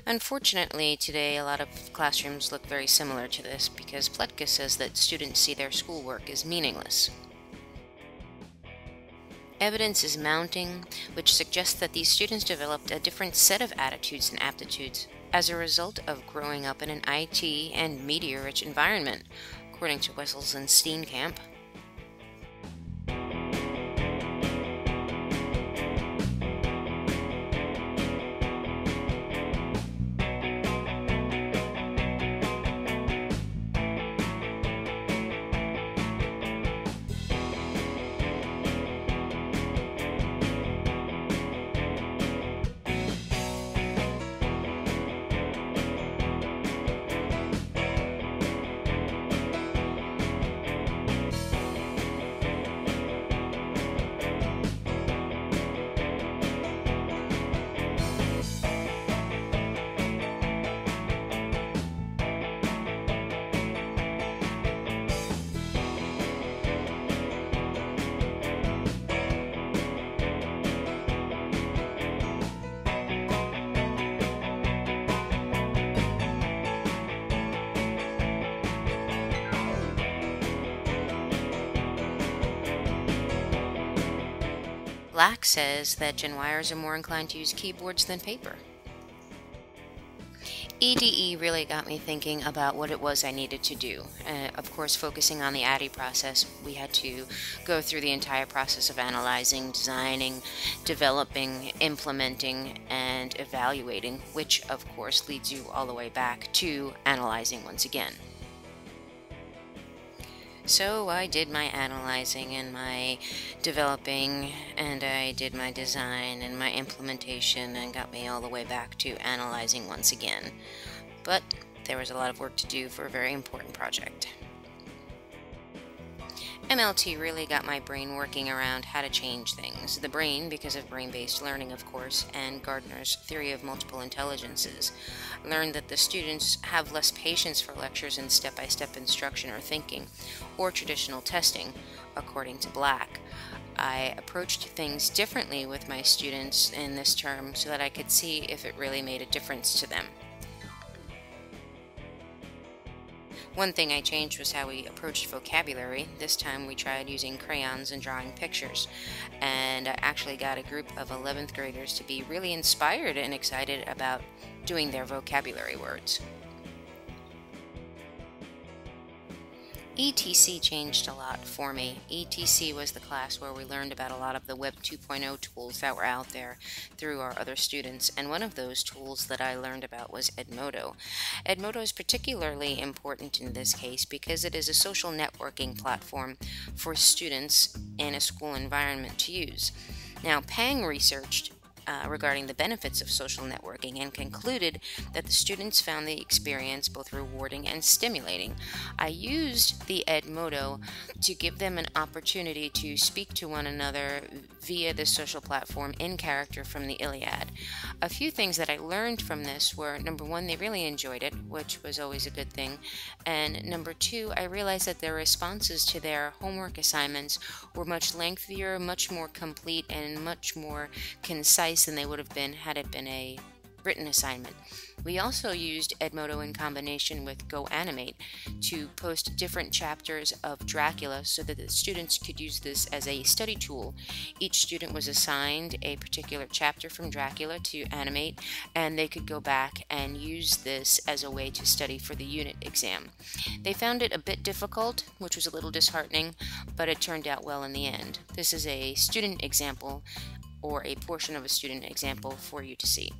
Unfortunately, today a lot of classrooms look very similar to this because Pletka says that students see their schoolwork as meaningless. Evidence is mounting, which suggests that these students developed a different set of attitudes and aptitudes as a result of growing up in an IT and media-rich environment, according to Wessels and Steenkamp. Black says that Gen Yers are more inclined to use keyboards than paper. EDE really got me thinking about what it was I needed to do. Of course, focusing on the ADDIE process, we had to go through the entire process of analyzing, designing, developing, implementing, and evaluating, which of course leads you all the way back to analyzing once again. So I did my analyzing and my developing, and I did my design and my implementation, and got me all the way back to analyzing once again. But there was a lot of work to do for a very important project. MLT really got my brain working around how to change things. The brain, because of brain-based learning, of course, and Gardner's theory of multiple intelligences, learned that the students have less patience for lectures and step-by-step instruction or thinking, or traditional testing, according to Black. I approached things differently with my students in this term so that I could see if it really made a difference to them. One thing I changed was how we approached vocabulary. This time we tried using crayons and drawing pictures, and I actually got a group of 11th graders to be really inspired and excited about doing their vocabulary words. ETC changed a lot for me. ETC was the class where we learned about a lot of the Web 2.0 tools that were out there through our other students, and one of those tools that I learned about was Edmodo. Edmodo is particularly important in this case because it is a social networking platform for students in a school environment to use. Now, Pang researched regarding the benefits of social networking and concluded that the students found the experience both rewarding and stimulating. I used the Edmodo to give them an opportunity to speak to one another via the social platform in character from the Iliad. A few things that I learned from this were, number one, they really enjoyed it, which was always a good thing, and number two, I realized that their responses to their homework assignments were much lengthier, much more complete, and much more concise than they would have been had it been a written assignment. We also used Edmodo in combination with GoAnimate to post different chapters of Dracula so that the students could use this as a study tool. Each student was assigned a particular chapter from Dracula to animate, and they could go back and use this as a way to study for the unit exam. They found it a bit difficult, which was a little disheartening, but it turned out well in the end. This is a student example, or a portion of a student example for you to see.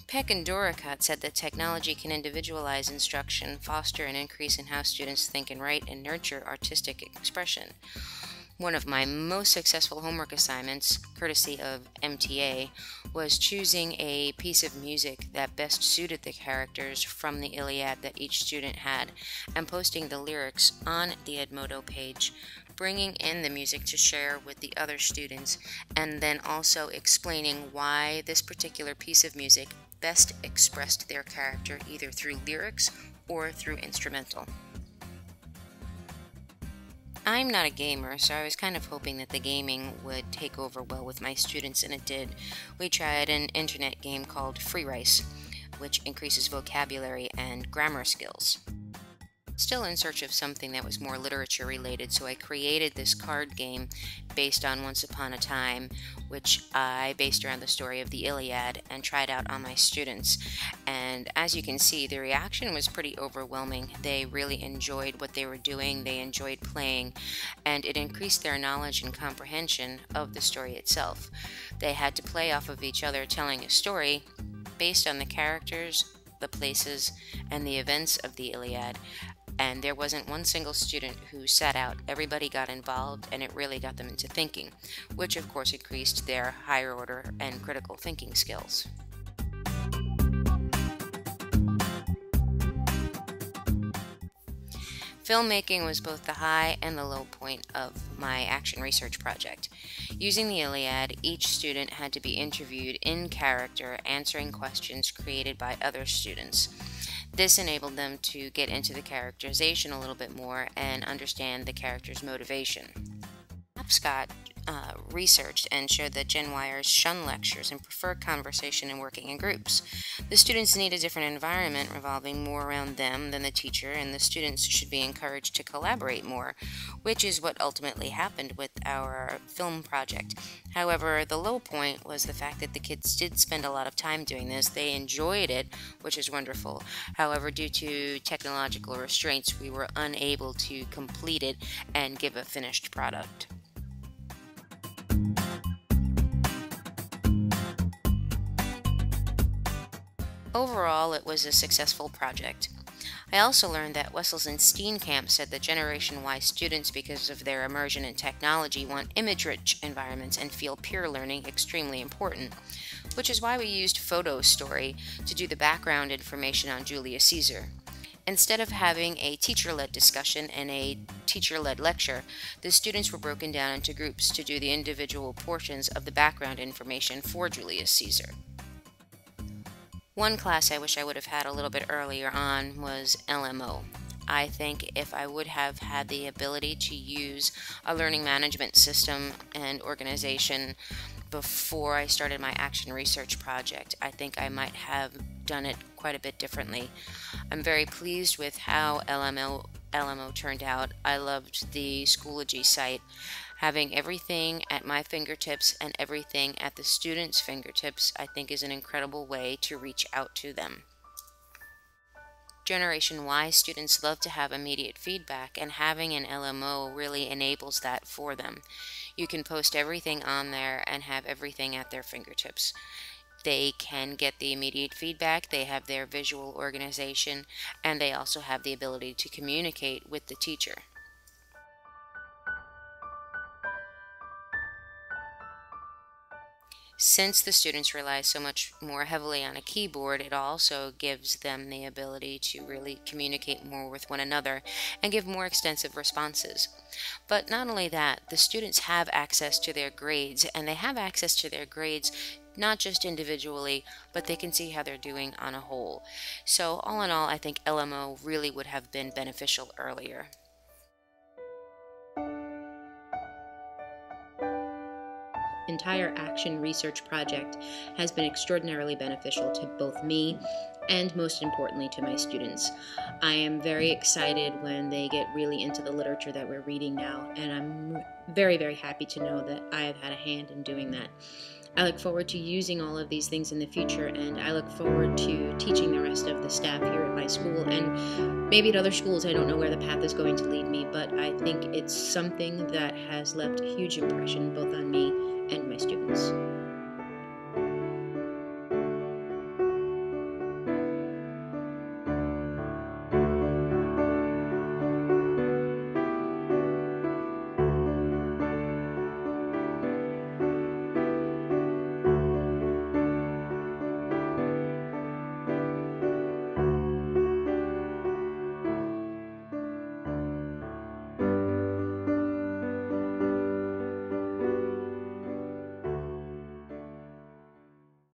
Peck and Doricott said that technology can individualize instruction, foster an increase in how students think and write, and nurture artistic expression. One of my most successful homework assignments, courtesy of MTA, was choosing a piece of music that best suited the characters from the Iliad that each student had, and posting the lyrics on the Edmodo page, bringing in the music to share with the other students, and then also explaining why this particular piece of music best expressed their character either through lyrics or through instrumental. I'm not a gamer, so I was kind of hoping that the gaming would take over well with my students, and it did. We tried an internet game called Free Rice, which increases vocabulary and grammar skills. Still in search of something that was more literature related, so I created this card game based on Once Upon a Time, which I based around the story of the Iliad and tried out on my students. And as you can see, the reaction was pretty overwhelming. They really enjoyed what they were doing, they enjoyed playing, and it increased their knowledge and comprehension of the story itself. They had to play off of each other telling a story based on the characters, the places, and the events of the Iliad, and there wasn't one single student who sat out. Everybody got involved, and it really got them into thinking, which of course increased their higher order and critical thinking skills. Filmmaking was both the high and the low point of my action research project. Using the Iliad, each student had to be interviewed in character, answering questions created by other students. This enabled them to get into the characterization a little bit more and understand the character's motivation. Scott researched and showed that Gen Yers shun lectures and prefer conversation and working in groups. The students need a different environment revolving more around them than the teacher, and the students should be encouraged to collaborate more, which is what ultimately happened with our film project. However, the low point was the fact that the kids did spend a lot of time doing this. They enjoyed it, which is wonderful. However, due to technological restraints, we were unable to complete it and give a finished product. Overall, it was a successful project. I also learned that Wessels and Steenkamp said that Generation Y students, because of their immersion in technology, want image-rich environments and feel peer learning extremely important, which is why we used Photo Story to do the background information on Julius Caesar. Instead of having a teacher-led discussion and a teacher-led lecture, the students were broken down into groups to do the individual portions of the background information for Julius Caesar. One class I wish I would have had a little bit earlier on was LMO. I think if I would have had the ability to use a learning management system and organization before I started my action research project, I think I might have done it quite a bit differently. I'm very pleased with how LMO turned out. I loved the Schoology site. Having everything at my fingertips and everything at the students' fingertips, I think, is an incredible way to reach out to them. Generation Y students love to have immediate feedback, and having an LMO really enables that for them. You can post everything on there and have everything at their fingertips. They can get the immediate feedback, they have their visual organization, and they also have the ability to communicate with the teacher. Since the students rely so much more heavily on a keyboard, it also gives them the ability to really communicate more with one another and give more extensive responses. But not only that, the students have access to their grades, and they have access to their grades not just individually, but they can see how they're doing on a whole. So all in all, I think LMO really would have been beneficial earlier. Entire action research project has been extraordinarily beneficial to both me and, most importantly, to my students. I am very excited when they get really into the literature that we're reading now, and I'm very, very happy to know that I have had a hand in doing that. I look forward to using all of these things in the future, and I look forward to teaching the rest of the staff here at my school, and maybe at other schools. I don't know where the path is going to lead me, but I think it's something that has left a huge impression both on me and my students.